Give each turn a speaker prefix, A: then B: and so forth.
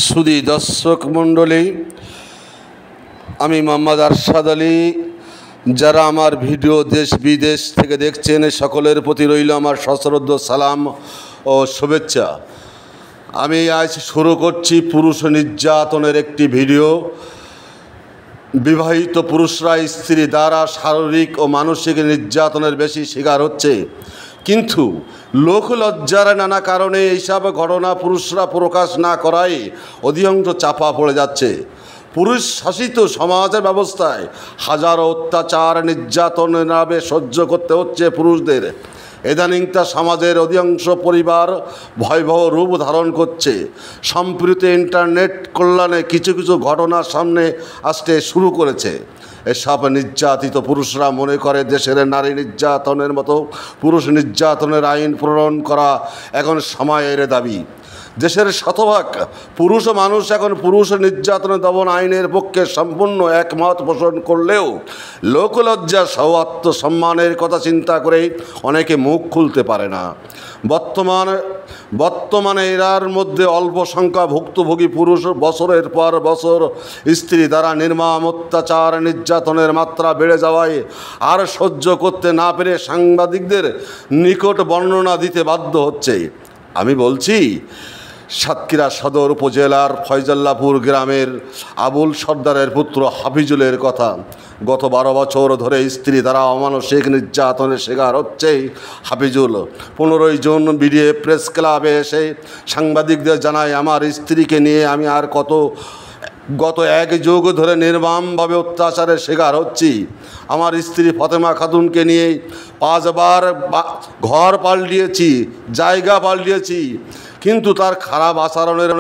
A: সুধী দর্শক মণ্ডলী, আমি মোহাম্মদ আরশাদ আলী। যারা আমার ভিডিও দেশ বিদেশ থেকে দেখছেন, সকলের প্রতি রইল আমার সশ্রদ্ধ সালাম ও শুভেচ্ছা। আমি আজ শুরু করছি পুরুষ নির্যাতনের একটি ভিডিও। বিবাহিত পুরুষরা স্ত্রী দ্বারা শারীরিক ও মানসিক নির্যাতনের বেশি শিকার হচ্ছে, কিন্তু লোকলজ্জার নানা কারণে এইসব ঘটনা পুরুষরা প্রকাশ না করায় অধিকাংশ চাপা পড়ে যাচ্ছে। পুরুষ শাসিত সমাজের ব্যবস্থায় হাজারো অত্যাচার নির্যাতন নামে সহ্য করতে হচ্ছে পুরুষদের। ইদানিং তা সমাজের অধিকাংশ পরিবার ভয়াবহ রূপ ধারণ করছে। সম্প্রতি ইন্টারনেট কল্যাণে কিছু কিছু ঘটনা সামনে আসতে শুরু করেছে। এসব নির্যাতিত পুরুষরা মনে করে দেশের নারী নির্যাতনের মতো পুরুষ নির্যাতনের আইন প্রণয়ন করা এখন সময়ের দাবি। দেশের শতভাগ পুরুষ মানুষ এখন পুরুষ নির্যাতন দমন আইনের পক্ষে সম্পূর্ণ একমত পোষণ করলেও লোকলজ্জা সহ আত্মসম্মানের কথা চিন্তা করেই অনেকে মুখ খুলতে পারে না। বর্তমানে এরার মধ্যে অল্প সংখ্যা ভুক্তভোগী পুরুষ বছরের পর বছর স্ত্রী দ্বারা নির্মম অত্যাচার নির্যাতনের মাত্রা বেড়ে যাওয়ায় আর সহ্য করতে না পেরে সাংবাদিকদের নিকট বর্ণনা দিতে বাধ্য হচ্ছে। আমি বলছি সাতক্ষীরা সদর উপজেলার ফয়জল্লাপুর গ্রামের আবুল সর্দারের পুত্র হাফিজুলের কথা। গত 12 বছর ধরে স্ত্রী দ্বারা অমানসিক নির্যাতনের শিকার হচ্ছে হাফিজুল। 15 জুন বিডিএ প্রেস ক্লাবে এসে সাংবাদিকদের জানায়, আমার স্ত্রীকে নিয়ে আমি আর গত 1 যুগ ধরে নির্মমভাবে অত্যাচারের শিকার হচ্ছি। আমার স্ত্রী ফাতেমা খাতুনকে নিয়ে 5 বার ঘর পাল্টিয়েছি, জায়গা পাল্টিয়েছি, কিন্তু তার খারাপ আচরণের